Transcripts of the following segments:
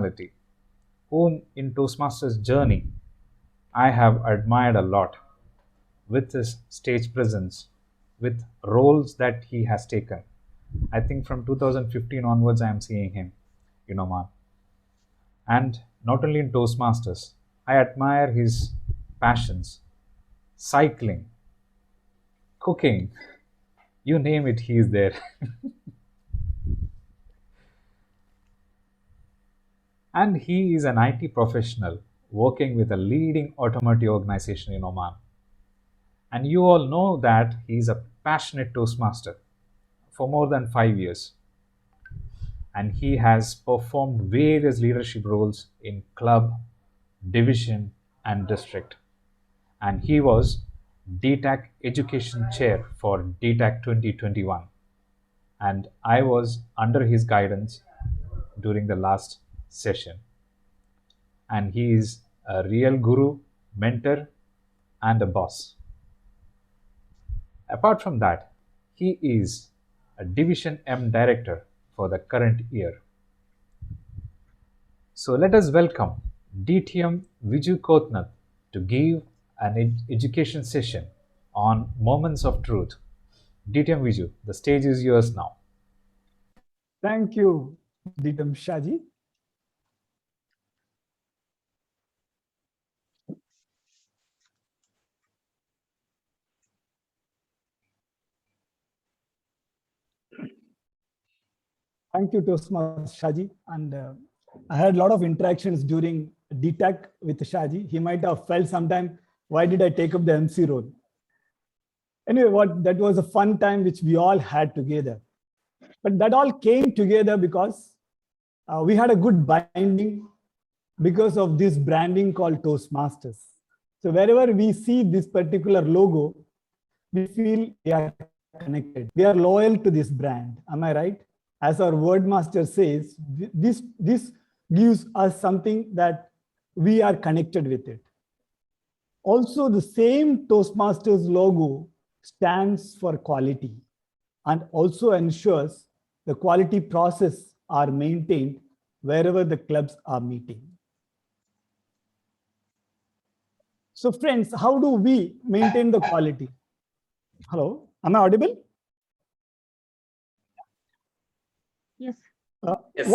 personality, whom in Toastmasters journey I have admired a lot, with his stage presence, with roles that he has taken. I think from 2015 onwards, I am seeing him in Oman. And not only in Toastmasters, I admire his passions, cycling, cooking, you name it, he is there. And he is an IT professional working with a leading automotive organization in Oman. And you all know that he is a passionate Toastmaster for more than 5 years. And he has performed various leadership roles in club, division, and district. And he was DTAC Education Chair for DTAC 2021. And I was under his guidance during the last session. And he is a real guru, mentor, and a boss. Apart from that, he is a Division M Director for the current year. So let us welcome DTM Viju Kotnath to give an education session on Moments of Truth. DTM Viju, the stage is yours now. Thank you, DTM Shaji. Thank you, Toastmasters Shaji. And I had a lot of interactions during DTAC with Shaji. He might have felt sometime, why did I take up the MC role? Anyway, that was a fun time which we all had together. But that all came together because we had a good binding because of this branding called Toastmasters. So wherever we see this particular logo, we feel we are connected. We are loyal to this brand. Am I right? As our word master says, this gives us something that we are connected with it. Also, the same Toastmasters logo stands for quality and also ensures the quality process are maintained wherever the clubs are meeting. So friends, how do we maintain the quality? Hello, am I audible? Yes. Yes.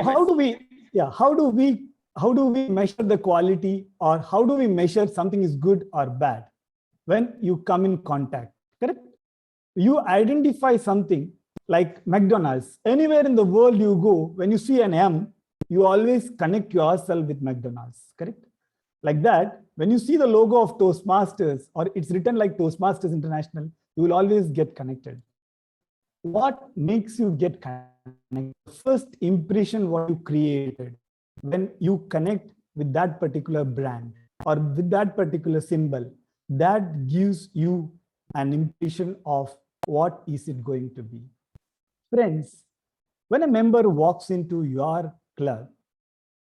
How do we measure the quality, or how do we measure something is good or bad when you come in contact? Correct? You identify something like McDonald's. Anywhere in the world you go, when you see an M, you always connect yourself with McDonald's. Correct? Like that, when you see the logo of Toastmasters, or it's written like Toastmasters International, you will always get connected. What makes you get connected? First impression what you created when you connect with that particular brand or with that particular symbol, that gives you an impression of what is it going to be. Friends, when a member walks into your club,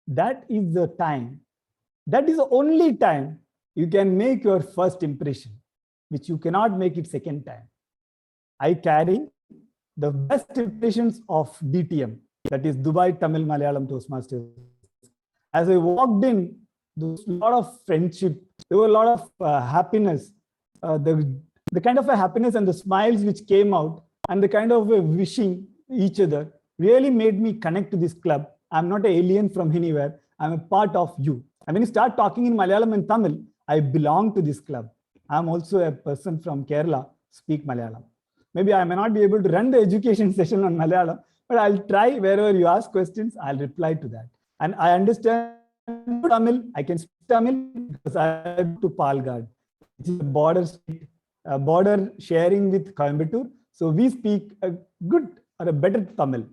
that is the time, that is the only time you can make your first impression, which you cannot make it second time. I carry the best impressions of DTM, that is Dubai Tamil Malayalam Toastmasters. As I walked in, there was a lot of friendship, there were a lot of happiness, the kind of a happiness and the smiles which came out and the kind of wishing each other really made me connect to this club. I'm not an alien from anywhere, I'm a part of you. And when you start talking in Malayalam and Tamil, I belong to this club. I'm also a person from Kerala, speak Malayalam. Maybe I may not be able to run the education session on Malayalam, but I'll try. Wherever you ask questions, I'll reply to that. And I understand Tamil. I can speak Tamil because I am to Palgad, which is a border state, border sharing with Coimbatore. So we speak a good or a better Tamil.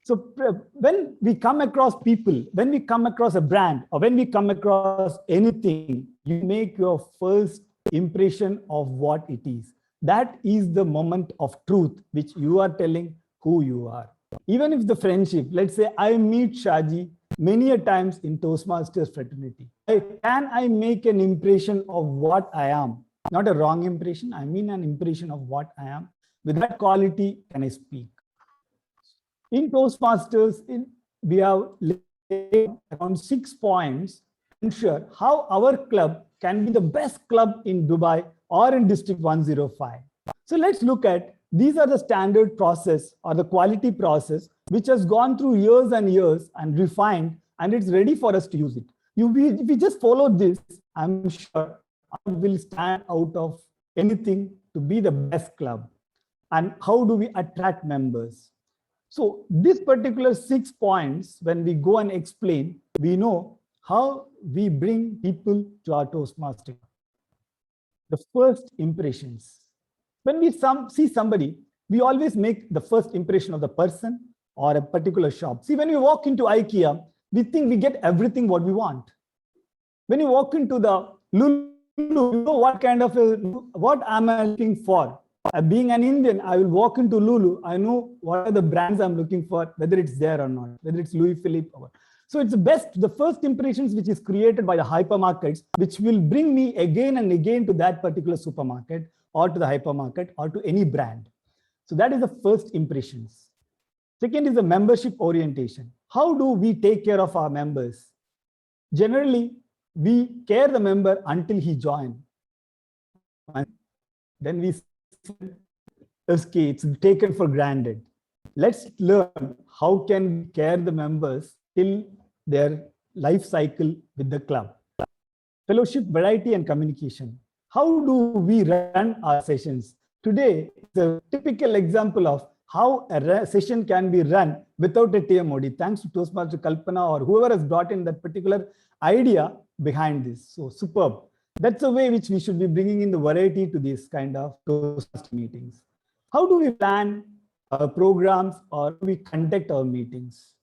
So when we come across people, when we come across a brand, or when we come across anything, you make your first impression of what it is. That is the moment of truth, which you are telling who you are. Even if the friendship, let's say I meet Shaji many a times in Toastmasters fraternity. Can I make an impression of what I am? Not a wrong impression, I mean an impression of what I am. With that quality, can I speak? In Toastmasters, we have around 6 points to ensure how our club can be the best club in Dubai or in District 105. So let's look at, these are the standard process or the quality process which has gone through years and years and refined, and it's ready for us to use it. If we just follow this, I'm sure I will stand out of anything to be the best club. And how do we attract members? So this particular 6 points, when we go and explain, we know how we bring people to our Toastmaster. The first impressions. When we see somebody, we always make the first impression of the person or a particular shop. See, when we walk into IKEA, we think we get everything what we want. When you walk into the Lulu, you know what am I looking for? Being an Indian, I will walk into Lulu. I know what are the brands I'm looking for, whether it's there or not, whether it's Louis Philippe or what. So it's the first impressions which is created by the hypermarkets, which will bring me again and again to that particular supermarket or to the hypermarket or to any brand. So that is the first impressions. Second is the membership orientation. How do we take care of our members? Generally, we care the member until he joins. Then we okay, it's taken for granted. Let's learn how can we care the members till their life cycle with the club. Fellowship, variety, and communication. How do we run our sessions? Today, the typical example of how a session can be run without a TMOD, thanks to Toastmaster Kalpana or whoever has brought in that particular idea behind this. So superb. That's the way which we should be bringing in the variety to these kind of Toastmaster meetings. How do we plan our programs or we conduct our meetings?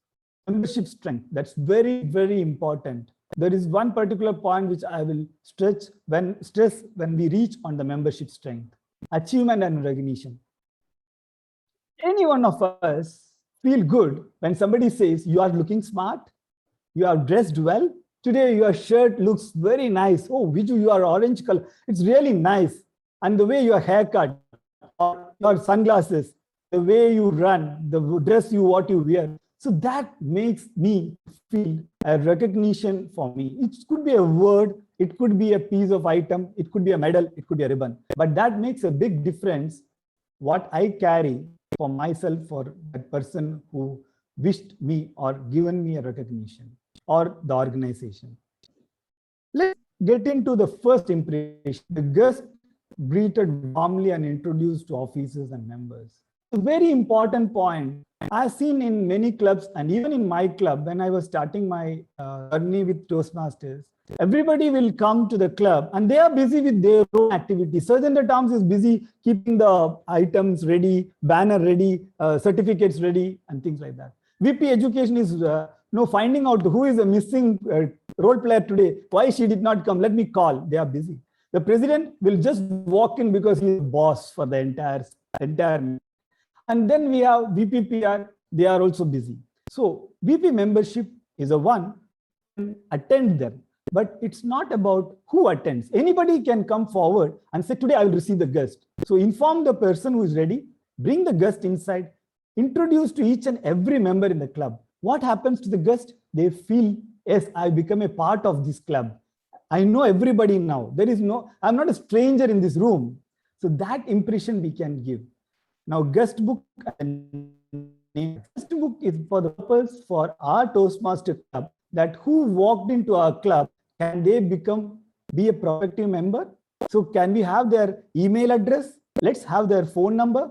Membership strength, that's very, very important. There is one particular point which I will stress when we reach on the membership strength. Achievement and recognition. Any one of us feel good when somebody says, you are looking smart, you are dressed well, today your shirt looks very nice. Oh, Viju, you are orange color. It's really nice. And the way your haircut or your sunglasses, the way you run, the dress what you wear. So that makes me feel a recognition for me. It could be a word, it could be a piece of item, it could be a medal, it could be a ribbon. But that makes a big difference what I carry for myself, for that person who wished me or given me a recognition or the organization. Let's get into the first impression. The guest greeted warmly and introduced to officers and members. A very important point I've seen in many clubs and even in my club when I was starting my journey with Toastmasters. Everybody will come to the club and they are busy with their own activities. Surgeon at Arms is busy keeping the items ready, banner ready, certificates ready, and things like that. VP Education is finding out who is a missing role player today. Why she did not come? Let me call. They are busy. The president will just walk in because he is the boss for the entire. And then we have VPPR. They are also busy. So VP membership is a one. Attend them. But it's not about who attends. Anybody can come forward and say, today I will receive the guest. So inform the person who is ready, bring the guest inside, introduce to each and every member in the club. What happens to the guest? They feel, yes, I become a part of this club. I know everybody now. I'm not a stranger in this room. So that impression we can give. Now, guest book is for the purpose for our Toastmaster club, that who walked into our club, can they be a prospective member? So can we have their email address? Let's have their phone number.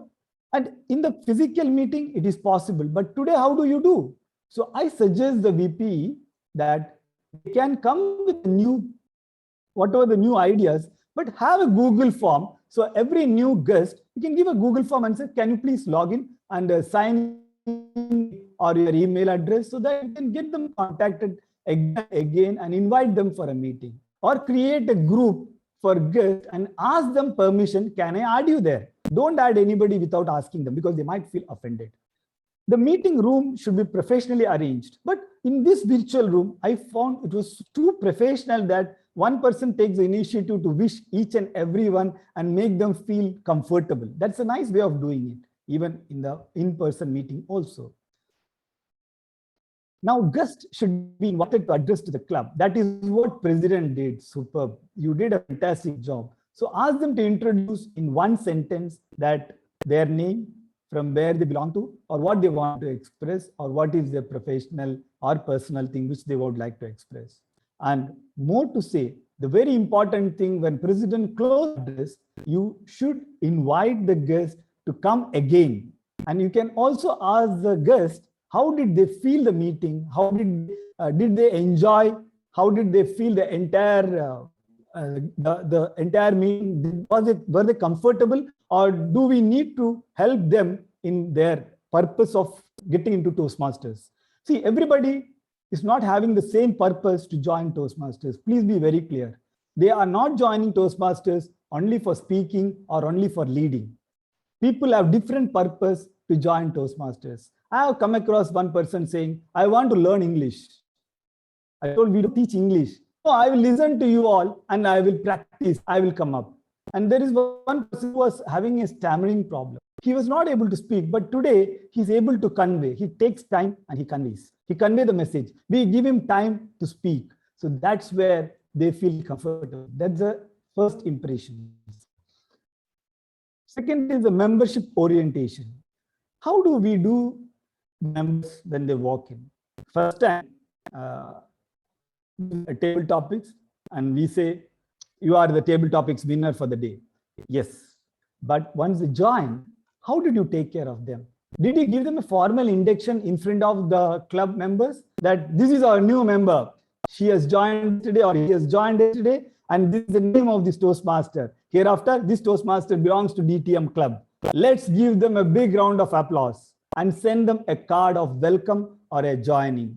And in the physical meeting, it is possible. But today, how do you do? So I suggest the VP that they can come with whatever the new ideas, but have a Google form. So every new guest, you can give a Google form and say, can you please log in and sign in or your email address so that you can get them contacted again and invite them for a meeting, or create a group for guests and ask them permission. Can I add you there? Don't add anybody without asking them because they might feel offended. The meeting room should be professionally arranged. But in this virtual room, I found it was too professional that one person takes the initiative to wish each and everyone and make them feel comfortable. That's a nice way of doing it, even in the in-person meeting also. Now, guests should be invited to address to the club. That is what President did. Superb. You did a fantastic job. So ask them to introduce in one sentence that their name, from where they belong to, or what they want to express, or what is their professional or personal thing which they would like to express. And more to say, the very important thing when President closes address, you should invite the guest to come again. And you can also ask the guest, how did they feel the meeting? How did they enjoy? How did they feel the entire the entire meeting? Were they comfortable, or do we need to help them in their purpose of getting into Toastmasters? See, everybody is not having the same purpose to join Toastmasters. Please be very clear. They are not joining Toastmasters only for speaking or only for leading. People have different purpose to join Toastmasters. I have come across one person saying, I want to learn English. I told, we don't teach English. No, I will listen to you all and I will practice. I will come up. And there is one person who was having a stammering problem. He was not able to speak, but today he's able to convey. He takes time and he conveys. He conveys the message. We give him time to speak. So that's where they feel comfortable. That's the first impression. Second is the membership orientation. How do we do members when they walk in? First time, table topics, and we say, you are the table topics winner for the day. Yes, but once they join, how did you take care of them? Did you give them a formal induction in front of the club members that this is our new member? She has joined today, or he has joined today, and this is the name of this Toastmaster. Hereafter, this Toastmaster belongs to DTM club. Let's give them a big round of applause and send them a card of welcome or a joining.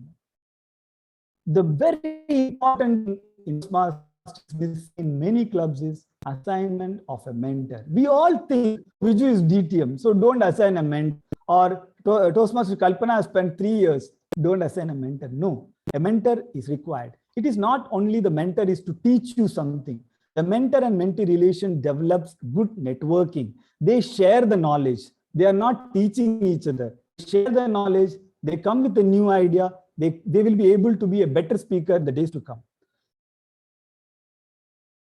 The very important in Toastmasters in many clubs is assignment of a mentor. We all think Viju is DTM, so don't assign a mentor. Or Toastmaster Kalpana has spent 3 years, don't assign a mentor. No, a mentor is required. It is not only the mentor is to teach you something. The mentor and mentee relation develops good networking. They share the knowledge. They are not teaching each other. They share the knowledge. They come with a new idea. They will be able to be a better speaker in the days to come.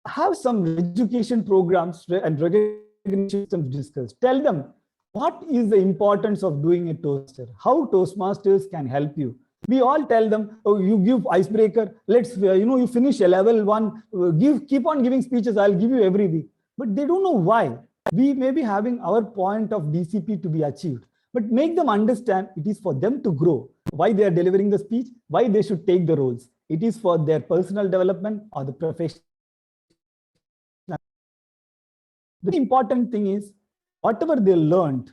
Have some education programs and recognition systems discussed. Tell them what is the importance of doing a Toaster, how Toastmasters can help you. We all tell them, oh, you give icebreaker, let's, you finish a level 1, keep on giving speeches, I'll give you every week. But they don't know why. We may be having our point of DCP to be achieved, but make them understand it is for them to grow. Why they are delivering the speech, why they should take the roles. It is for their personal development or the profession. The important thing is, whatever they learned,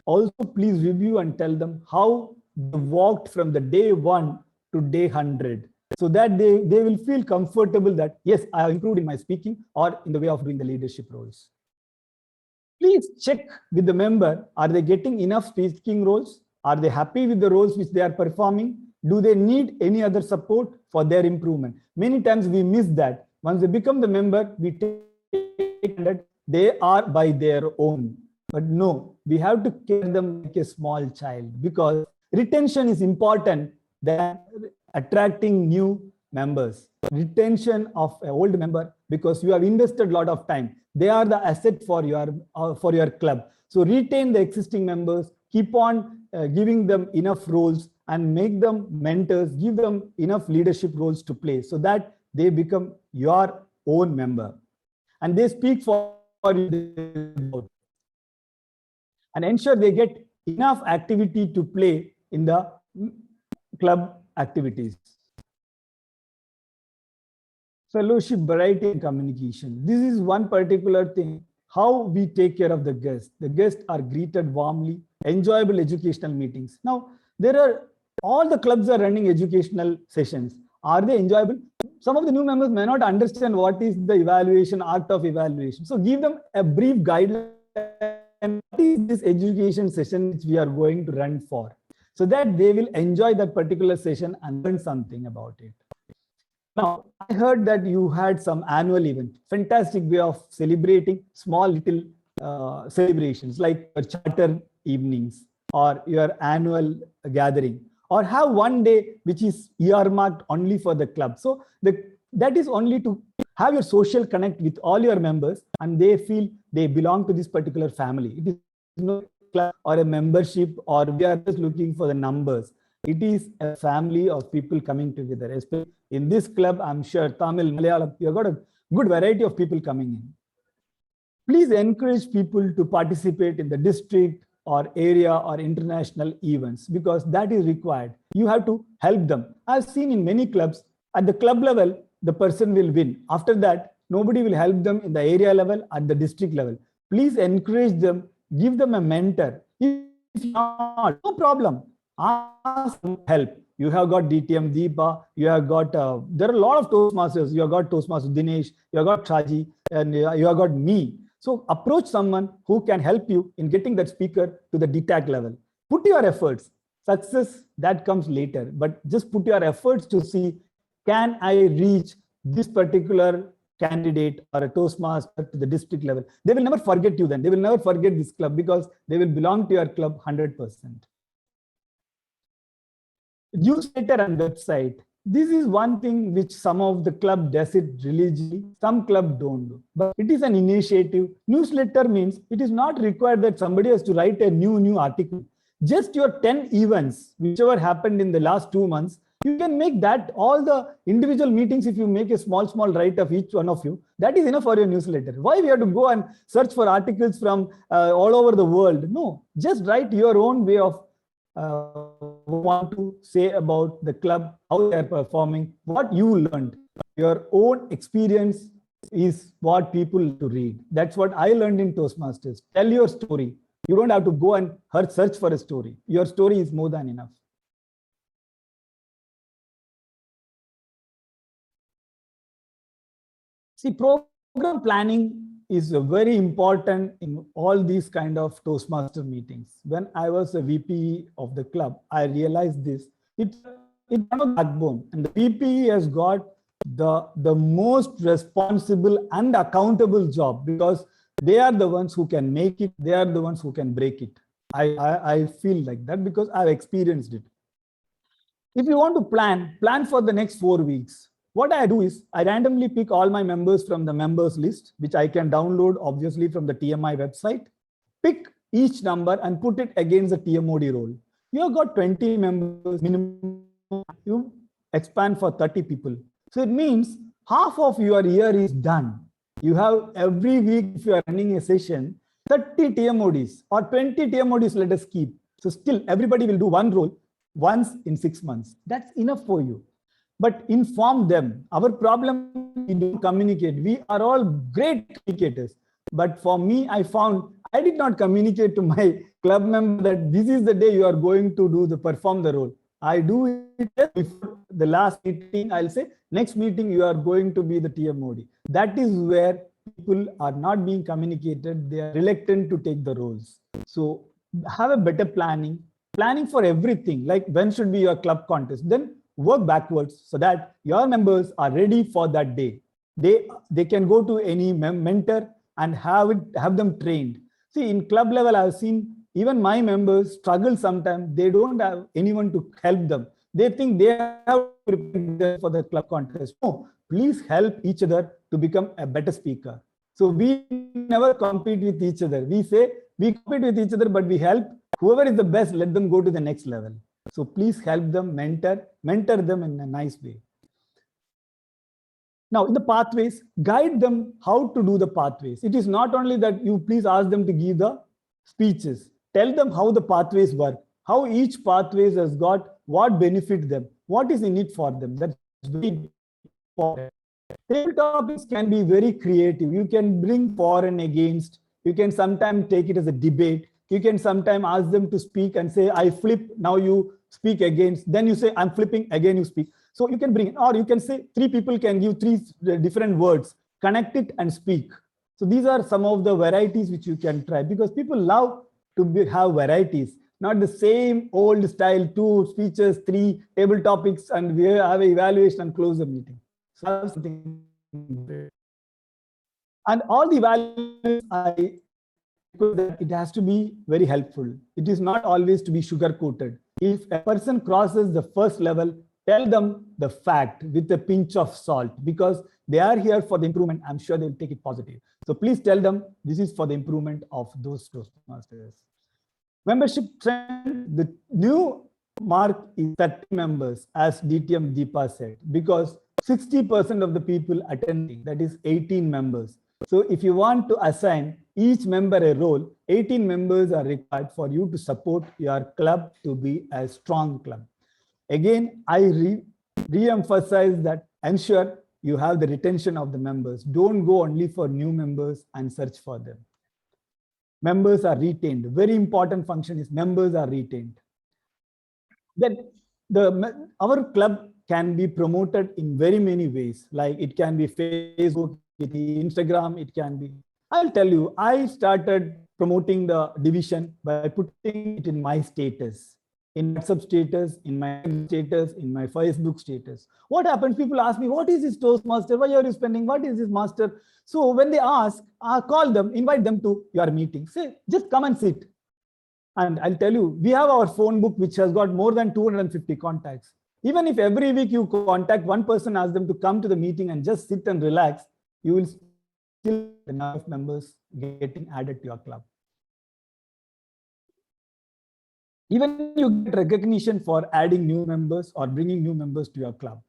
also please review and tell them how they walked from the day 1 to day 100, so that they will feel comfortable that, yes, I have improved in my speaking or in the way of doing the leadership roles. Please check with the member, are they getting enough speaking roles? Are they happy with the roles which they are performing? Do they need any other support for their improvement? Many times we miss that. Once they become the member, we take that they are by their own. But no, we have to care them like a small child, because retention is important than attracting new members. Retention of an old member, because you have invested a lot of time. They are the asset for your club. So retain the existing members, keep on giving them enough roles and make them mentors, give them enough leadership roles to play so that they become your own member. And they speak for you. And ensure they get enough activity to play in the club activities. Fellowship, variety, and communication. This is one particular thing, how we take care of the guests. The guests are greeted warmly, enjoyable educational meetings. Now, all the clubs are running educational sessions. Are they enjoyable? Some of the new members may not understand what is the evaluation, art of evaluation. So give them a brief guideline. What is this education session which we are going to run for, so that they will enjoy that particular session and learn something about it. Now, I heard that you had some annual event, fantastic way of celebrating small little celebrations like your charter evenings or your annual gathering or have one day which is earmarked only for the club. So that is only to have your social connect with all your members and they feel they belong to this particular family. It is no club or a membership or we are just looking for the numbers. It is a family of people coming together. Especially in this club, I'm sure Tamil, Malayalam, you've got a good variety of people coming in. Please encourage people to participate in the district or area or international events because that is required. You have to help them. I've seen in many clubs, at the club level, the person will win. After that, nobody will help them in the area level, at the district level. Please encourage them, give them a mentor. If not, no problem. Ask them help. You have got DTM Deepa, you have got, there are a lot of Toastmasters. You have got Toastmaster Dinesh, you have got Chaji, and you have got me. So approach someone who can help you in getting that speaker to the DTAC level. Put your efforts. Success, that comes later, but just put your efforts to see, can I reach this particular candidate or a Toastmaster to the district level? They will never forget you then. They will never forget this club because they will belong to your club 100%. Newsletter and website. This is one thing which some of the club does it religiously, some club don't do, but it is an initiative. Newsletter means it is not required that somebody has to write a new article. Just your 10 events, whichever happened in the last 2 months, you can make that all the individual meetings. If you make a small write of each one of you, that is enough for your newsletter. Why we have to go and search for articles from all over the world? No, just write your own way of want to say about the club, how they are performing, what you learned. Your own experience is what people to read. That's what I learned in Toastmasters. Tell your story. You don't have to go and search for a story. Your story is more than enough. See, program planning is very important in all these kind of Toastmaster meetings. When I was a VP of the club, I realized this. It's a backbone, and the VP has got the most responsible and accountable job because they are the ones who can make it. They are the ones who can break it. I feel like that because I've experienced it. If you want to plan for the next 4 weeks. What I do is I randomly pick all my members from the members list, which I can download obviously from the TMI website, pick each number and put it against the TMOD role. You have got 20 members minimum, you expand for 30 people. So it means half of your year is done. You have every week, if you are running a session, 30 TMODs or 20 TMODs, let us keep. So still everybody will do one role once in 6 months. That's enough for you. But inform them. Our problem, we don't communicate. We are all great communicators. But for me, I found I did not communicate to my club member that this is the day you are going to perform the role. I do it before the last meeting. I'll say, next meeting, you are going to be the TMOD. That is where people are not being communicated. They are reluctant to take the roles. So have a better planning for everything. Like when should be your club contest? Then work backwards so that your members are ready for that day. They can go to any mentor and have them trained. See, in club level, I've seen even my members struggle sometimes. They don't have anyone to help them. They think they have prepared for the club contest. No, please help each other to become a better speaker. So we never compete with each other. We say we compete with each other, but we help whoever is the best, let them go to the next level. So please help them, mentor them in a nice way. Now, in the pathways, guide them how to do the pathways. It is not only that you please ask them to give the speeches. Tell them how the pathways work, how each pathways has got what benefit them, what is in it for them. That's very important. Table topics can be very creative. You can bring for and against. You can sometimes take it as a debate. You can sometimes ask them to speak and say, I flip, now you speak against. Then you say, I'm flipping, again you speak. So you can bring it, or you can say 3 people can give 3 different words, connect it and speak. So these are some of the varieties which you can try because people love to have varieties, not the same old style, 2 speeches, 3 table topics, and we have an evaluation and close the meeting. So something. And all the evaluations, it has to be very helpful. It is not always to be sugar coated. If a person crosses the first level, tell them the fact with a pinch of salt, because they are here for the improvement. I'm sure they'll take it positive. So please tell them this is for the improvement of those Toastmasters. Membership trend, the new mark is 30 members, as DTM Deepa said, because 60% of the people attending, that is 18 members. So if you want to assign each member a role, 18 members are required for you to support your club to be a strong club. Again, I re-emphasize that ensure you have the retention of the members. Don't go only for new members and search for them. Members are retained. Very important function is members are retained. Then our club can be promoted in very many ways. Like it can be Facebook, Instagram, it can be. I'll tell you, I started promoting the division by putting it in my status, in WhatsApp status, in my status, in my Facebook status. What happens? People ask me, what is this Toastmaster? Why are you spending? What is this master? So when they ask, I call them, invite them to your meeting. Say, just come and sit. And I'll tell you, we have our phone book, which has got more than 250 contacts. Even if every week you contact one person, ask them to come to the meeting and just sit and relax, you will still have enough members getting added to your club. Even you get recognition for adding new members or bringing new members to your club.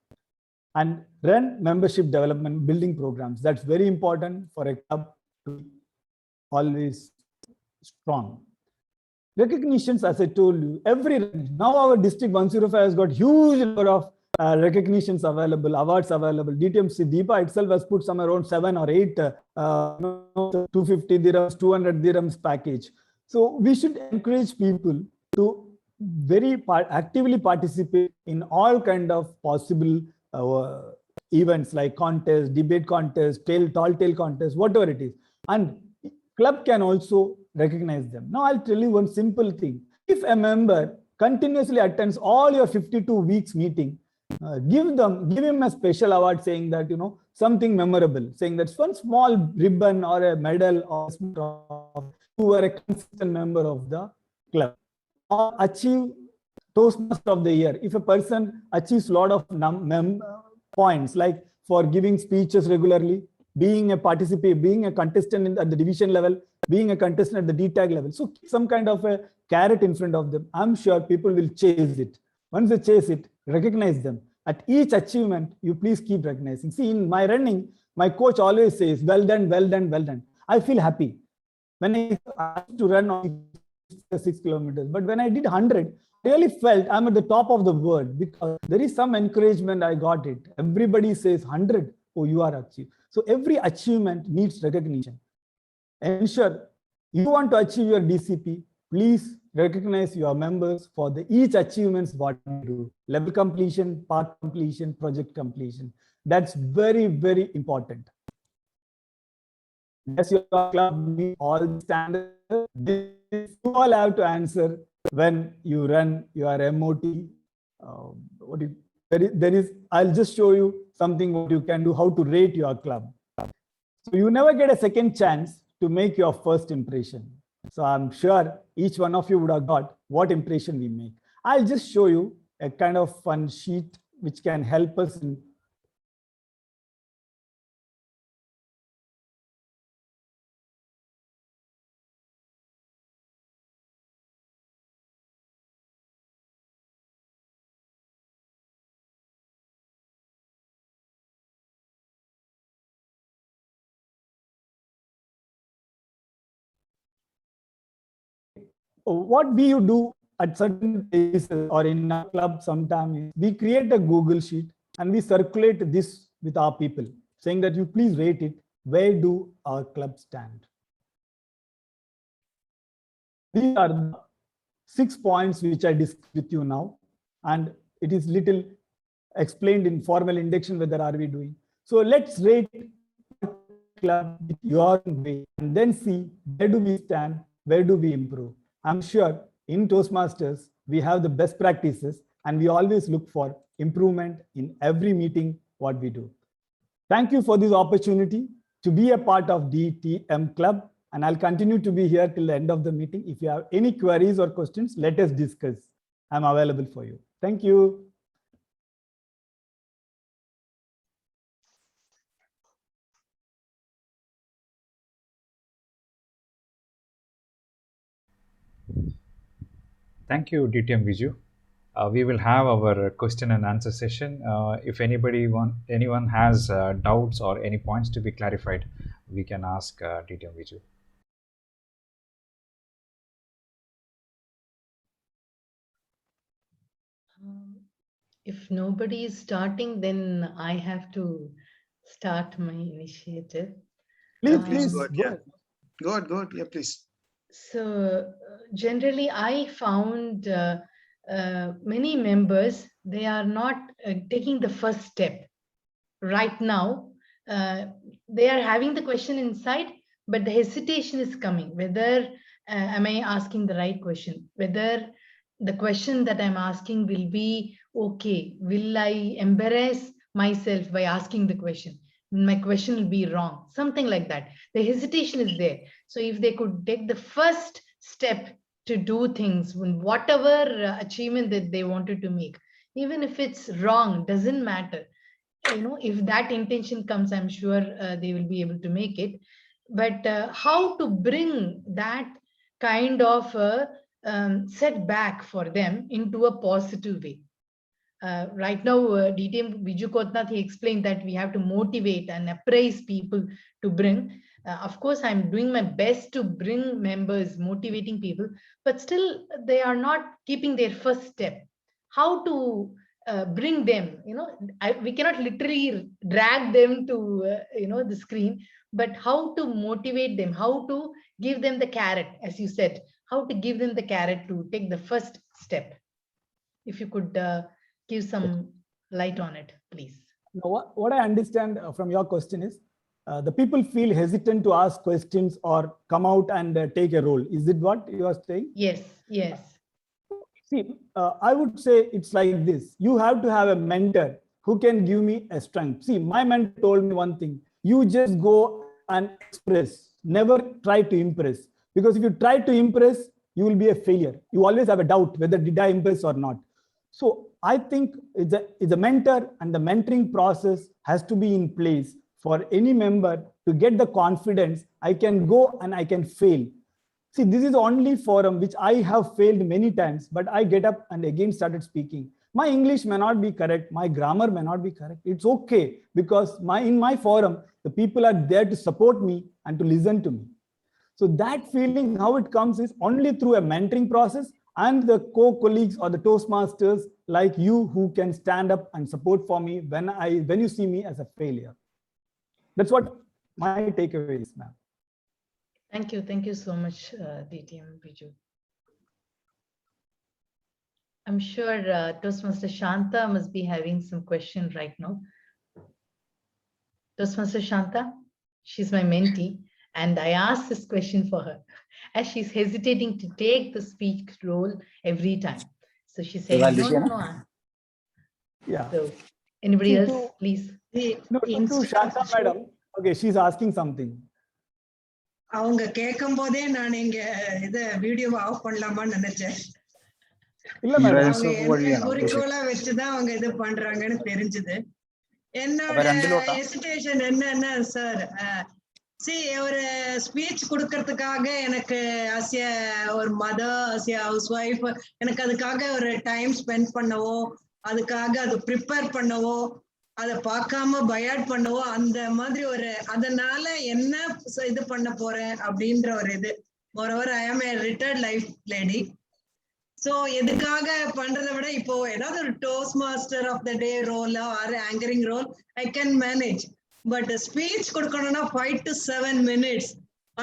And run membership development building programs. That's very important for a club to be always strong. Recognitions, as I told you, now our district 105 has got huge number of recognitions available, awards available. DTMC Deepa itself has put some around 7 or 8 250 dirhams, 200 dirhams package. So we should encourage people to very actively participate in all kind of possible events like contests, debate contests, tall tale contests, whatever it is. And club can also recognize them. Now I'll tell you one simple thing. If a member continuously attends all your 52 weeks meeting, give him a special award saying that, something memorable, saying that one small ribbon or a medal or you were a consistent member of the club. Or achieve Toastmaster of the Year. If a person achieves a lot of points, like for giving speeches regularly, being a participant, being a contestant at the division level, being a contestant at the DTAG level. So some kind of a carrot in front of them. I'm sure people will chase it. Once they chase it, recognize them. At each achievement, you please keep recognizing. See, in my running, my coach always says, well done, well done, well done. I feel happy. When I used to run on 6 kilometers, but when I did 100, I really felt I'm at the top of the world because there is some encouragement. I got it. Everybody says 100. Oh, you are achieved. So every achievement needs recognition. Ensure you want to achieve your DCP, please recognize your members for each achievements what you do. Level completion, part completion, project completion. That's very, very important. Does your club meet all standards? You all have to answer when you run your MOT. I'll just show you something what you can do, how to rate your club. So you never get a second chance to make your first impression. So I'm sure each one of you would have got what impression we make. I'll just show you a kind of fun sheet which can help us in what we do at certain places or in our club sometimes, we create a Google sheet and we circulate this with our people, saying that you please rate it. Where do our club stand? These are the 6 points which I discussed with you now, and it is little explained in formal induction whether are we doing. So let's rate club with your way and then see where do we stand, where do we improve. I'm sure in Toastmasters, we have the best practices and we always look for improvement in every meeting what we do. Thank you for this opportunity to be a part of DTM Club, and I'll continue to be here till the end of the meeting. If you have any queries or questions, let us discuss. I'm available for you. Thank you. Thank you, DTM Viju. We will have our question and answer session. If anyone has doubts or any points to be clarified, we can ask DTM Viju. If nobody is starting, then I have to start my initiative. Please, Go ahead, go yeah. ahead. Go ahead, yeah, please. So generally, I found many members, they are not taking the first step. Right now, they are having the question inside, but the hesitation is coming. Whether am I asking the right question? Whether the question that I'm asking will be okay? Will I embarrass myself by asking the question? My question will be wrong, something like that. The hesitation is there. So if they could take the first step to do things, whatever achievement that they wanted to make, even if it's wrong, doesn't matter. If that intention comes, I'm sure they will be able to make it. But how to bring that kind of setback for them into a positive way? Right now, DTM Viju Kotnath, he explained that we have to motivate and appraise people to bring. Of course, I'm doing my best to bring members, motivating people, but still they are not keeping their first step. How to bring them? We cannot literally drag them to the screen, but how to motivate them? How to give them the carrot, as you said? How to give them the carrot to take the first step? If you could give some light on it, please. Now, what I understand from your question is, the people feel hesitant to ask questions or come out and take a role. Is it what you are saying? Yes, yes. See, I would say it's like this. You have to have a mentor who can give me a strength. See, my mentor told me one thing. You just go and express. Never try to impress. Because if you try to impress, you will be a failure. You always have a doubt whether did I impress or not. So I think it's a mentor, and the mentoring process has to be in place for any member to get the confidence. I can go and I can fail. See, this is the only forum which I have failed many times, but I get up and again started speaking. My English may not be correct. My grammar may not be correct. It's okay, because in my forum, the people are there to support me and to listen to me. So that feeling, how it comes is only through a mentoring process and the co-colleagues or the Toastmasters like you who can stand up and support for me when you see me as a failure. That's what my takeaway is, ma'am. Thank you. Thank you so much, DTM Viju. I'm sure Toastmaster Shanta must be having some question right now. Toastmaster Shanta, she's my mentee, and I asked this question for her as she's hesitating to take the speech role every time. So she said, no. Yeah. So anybody else, please? No, to Shanta madam. Okay, she's asking something. அவங்க கேட்கும் போதே நான் இங்க இத video of பண்ணலாமான்னு நினைச்சேன். இல்ல madam, குறிக்கோளா வச்சுதான் அவங்க இது பண்றாங்கன்னு தெரிஞ்சது. என்னோட ஹெசிடேஷன் என்னன்னா சார், ஒரு ஸ்பீச் கொடுக்கறதுக்காக எனக்கு ஒரு மதர், ஹவுஸ் ஒய்ஃப், எனக்கு அதுக்காக ஒரு டைம் ஸ்பெண்ட் பண்ணவோ, அதுக்காக அது ப்ரிப்பேர் பண்ணவோ, அதை பார்க்காம பயாட் பண்ணவோ, அந்த மாதிரி ஒரு அதனால என்ன இது பண்ண போறேன் அப்படின்ற ஒரு இது. Moreover I am a retired life lady. So எதுக்காக பண்றதை விட இப்போ ஏதாவது ஒரு toast master of the day ரோலோ or anchoring role I can manage. But speech கொடுக்கணும்னா 5 to 7 minutes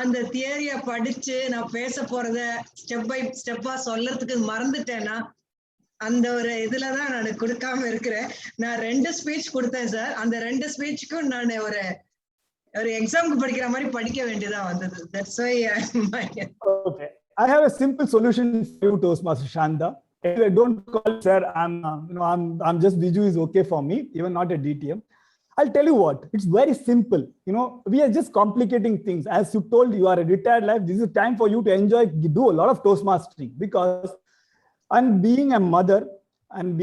அந்த தியரிய படிச்சு நான் பேச போறத ஸ்டெப் பை ஸ்டெப்பா சொல்றதுக்கு மறந்துட்டேன்னா அந்த ஒரு இதுலதான் நான் கொடுக்காம இருக்கிறேன். நான் 2 ஸ்பீச் கொடுத்தேன் சார். அந்த 2 ஸ்பீச்சுக்கும் நான் ஒரு எக்ஸாமுக்கு படிக்கிற மாதிரி படிக்க வேண்டியதா வந்தது. That's why okay. I have a simple solution for you, Toastmaster Shanta. Anyway, don't call sir. I'm just Viju is okay for me, even not a DTM. I'll tell you what. It's very simple. We are just complicating things. As you told, you are a retired life. This is a time for you to enjoy, do a lot of Toastmastering, because And being a mother and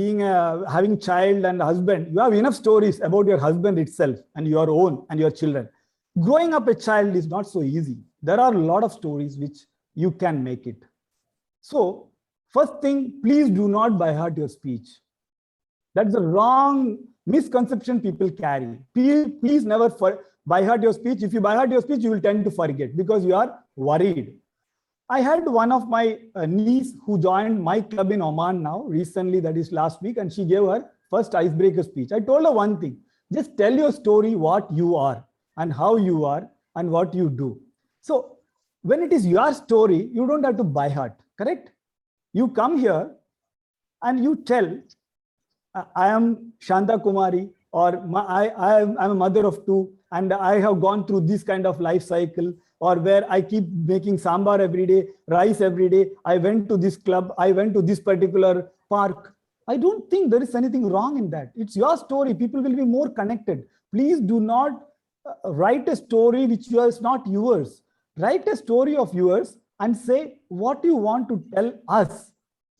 having child and husband, you have enough stories about your husband itself and your own and your children. Growing up a child is not so easy. There are a lot of stories which you can make it. So first thing, please do not by heart your speech. That's the wrong misconception people carry. Please never by heart your speech. If you by heart your speech, you will tend to forget because you are worried. I had one of my niece who joined my club in Oman now recently, that is last week, and she gave her first icebreaker speech. I told her one thing: just tell your story, what you are and how you are and what you do. So when it is your story, you don't have to by heart, correct? You come here and you tell, I am Shanta Kumari, or I'm a mother of two, and I have gone through this kind of life cycle, or where I keep making sambar every day, rice every day. I went to this club, I went to this particular park. I don't think there is anything wrong in that. It's your story. People will be more connected. Please do not write a story which is not yours. Write a story of yours and say what you want to tell us,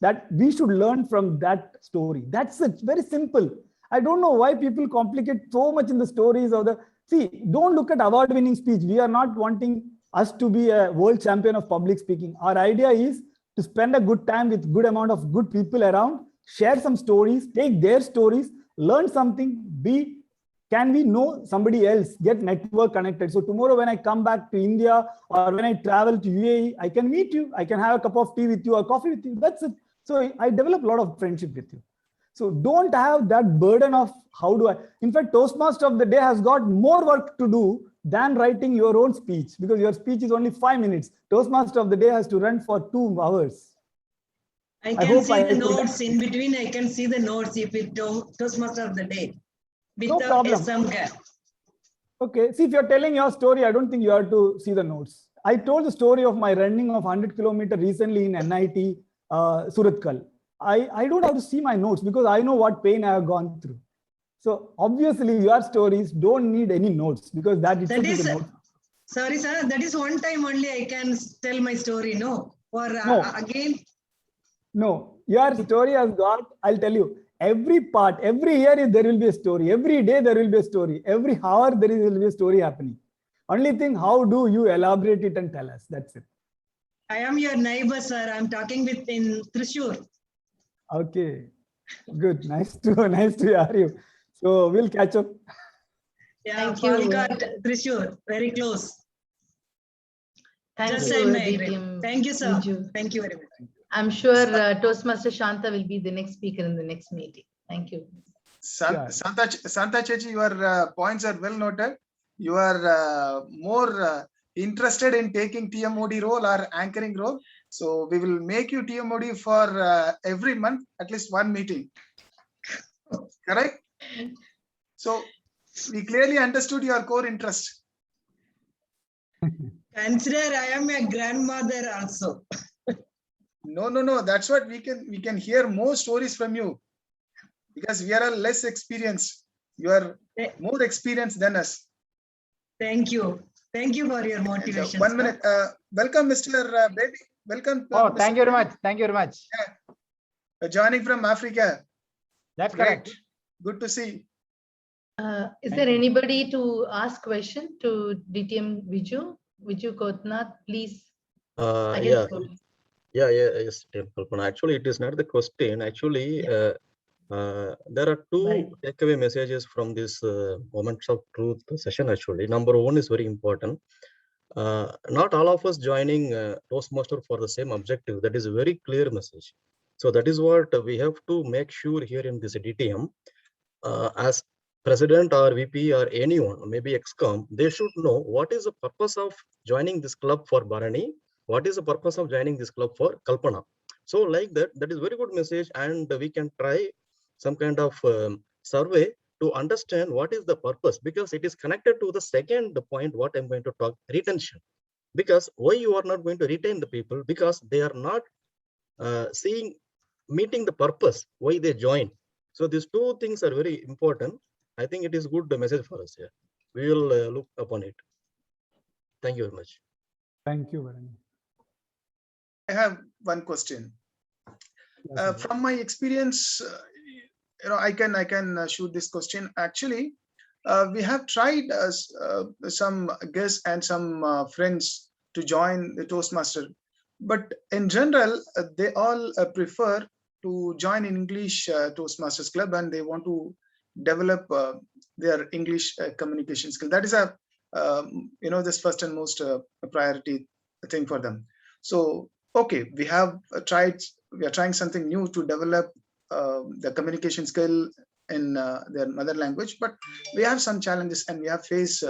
that we should learn from that story. That's it. Very simple. I don't know why people complicate so much in the stories of the. See, don't look at award-winning speech. We are not wanting us to be a world champion of public speaking. Our idea is to spend a good time with good amount of good people around, share some stories, take their stories, learn something, can we know somebody else, get network connected. So tomorrow when I come back to India or when I travel to UAE, I can meet you. I can have a cup of tea with you or coffee with you. That's it. So I develop a lot of friendship with you. So don't have that burden of how do I. In fact, Toastmaster of the day has got more work to do than writing your own speech, because your speech is only 5 minutes. Toastmaster of the day has to run for 2 hours. I can see the notes in between. I can see the notes if it Toastmaster of the day. No problem. Some gap. Okay. See, if you're telling your story, I don't think you have to see the notes. I told the story of my running of 100 kilometers recently in NIT Suratkal. I don't have to see my notes because I know what pain I have gone through. So obviously your stories don't need any notes because that is a note. Sorry, sir. That is one time only I can tell my story. No, or no. Again. No, your story has got. I'll tell you. Every part, every year there will be a story. Every day there will be a story. Every hour there will be a story happening. Only thing, how do you elaborate it and tell us? That's it. I am your neighbor, sir. I'm talking with in Thrissur. Okay, good. Nice to hear you. So we'll catch up. Yeah, Palakkad, Thrissur, very close. Thank you, sir. Thank you very much. I'm sure Toastmaster Shanta will be the next speaker in the next meeting. Thank you. Santa Chechi, your points are well noted. You are more interested in taking TMOD role or anchoring role. So we will make you TMOD for every month, at least one meeting. Correct? So we clearly understood your core interest. Consider I am a grandmother also. No. That's what we can hear more stories from you because we are less experienced. You are more experienced than us. Thank you. Thank you for your motivation. 1 minute. Welcome, Mr. Baby. Welcome. Thank you very much. Thank you very much. Yeah. Joining from Africa. That's correct. Good to see. Is there anybody to ask question to DTM Viju? Viju Kotnath, please. Yes, Kalpana. Actually, it is not the question. Actually, there are two takeaway messages from this Moments of Truth session. Actually, number one is very important. Not all of us joining Toastmaster for the same objective. That is a very clear message. So that is what we have to make sure here in this DTM. As president or VP or anyone, maybe XCOM, they should know what is the purpose of joining this club for Bharani. What is the purpose of joining this club for Kalpana? So like that is very good message, and we can try some kind of survey to understand what is the purpose, because it is connected to the second point what I'm going to talk, retention. Because why you are not going to retain the people? Because they are not meeting the purpose why they join. So these two things are very important. I think it is good message for us here. We will look upon it. Thank you very much. Thank you very much. I have one question. From my experience, I can shoot this question. Actually, we have tried some guests and some friends to join the Toastmaster, but in general, they all prefer to join in English Toastmasters Club, and they want to develop their English communication skill. That is a this first and most priority thing for them. So okay, we are trying something new to develop the communication skill in their mother language, but we have some challenges, and we have faced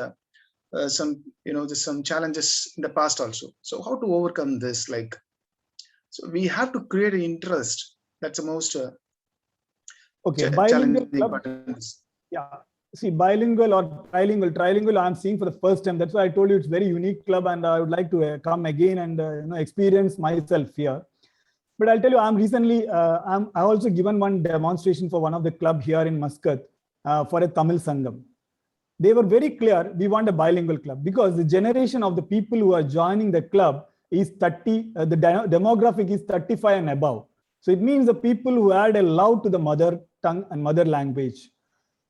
some challenges in the past also. So how to overcome this? So we have to create an interest. That's the most challenging part. Yeah. See, bilingual or trilingual, I'm seeing for the first time. That's why I told you it's very unique club, and I would like to come again and experience myself here. But I'll tell you, I'm recently, I also given one demonstration for one of the club here in Muscat for a Tamil Sangam. They were very clear, we want a bilingual club, because the generation of the people who are joining the club is 30, the demographic is 35 and above. So it means the people who had a love to the mother tongue and mother language.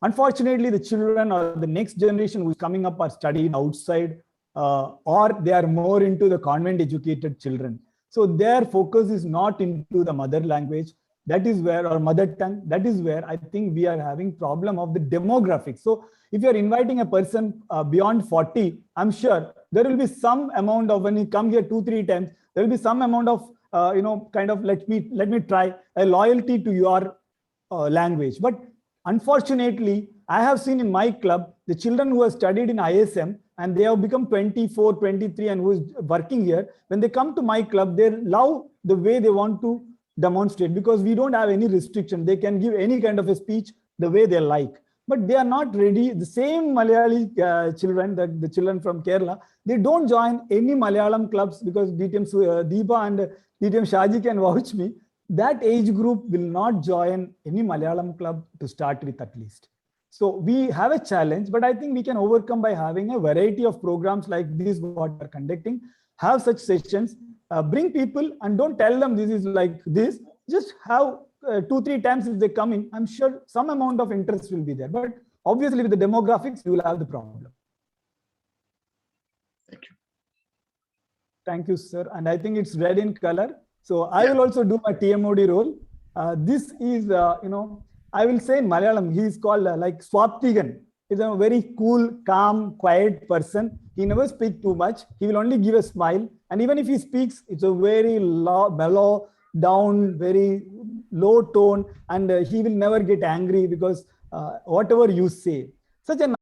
Unfortunately, the children or the next generation who is coming up are studying outside, or they are more into the convent educated children. So their focus is not into the mother language. That is where, or mother tongue, that is where I think we are having problem of the demographics. So if you're inviting a person beyond 40, I'm sure there will be some amount of, when you come here 2-3 times, there will be some amount of, kind of let me try a loyalty to your language. But unfortunately, I have seen in my club, the children who have studied in ISM and they have become 24, 23 and who is working here, when they come to my club, they love the way they want to demonstrate, because we don't have any restriction. They can give any kind of a speech the way they like, but they are not ready. The same Malayali children, the children from Kerala, they don't join any Malayalam clubs, because DTM Deepa and DTM Shaji can vouch me. That age group will not join any Malayalam club to start with, at least. So we have a challenge, but I think we can overcome by having a variety of programs like this, what we're conducting, have such sessions, bring people and don't tell them this is like this, just have 2-3 times if they come in, I'm sure some amount of interest will be there. But obviously with the demographics, you will have the problem. Thank you. Thank you, sir. And I think it's red in color. So I will also do my TMOD role. This is, I will say in Malayalam, he is called like Swaptigan. He's a very cool, calm, quiet person. He never speaks too much. He will only give a smile. And even if he speaks, it's a very low, mellow, down, very low tone. And he will never get angry, because whatever you say. Such a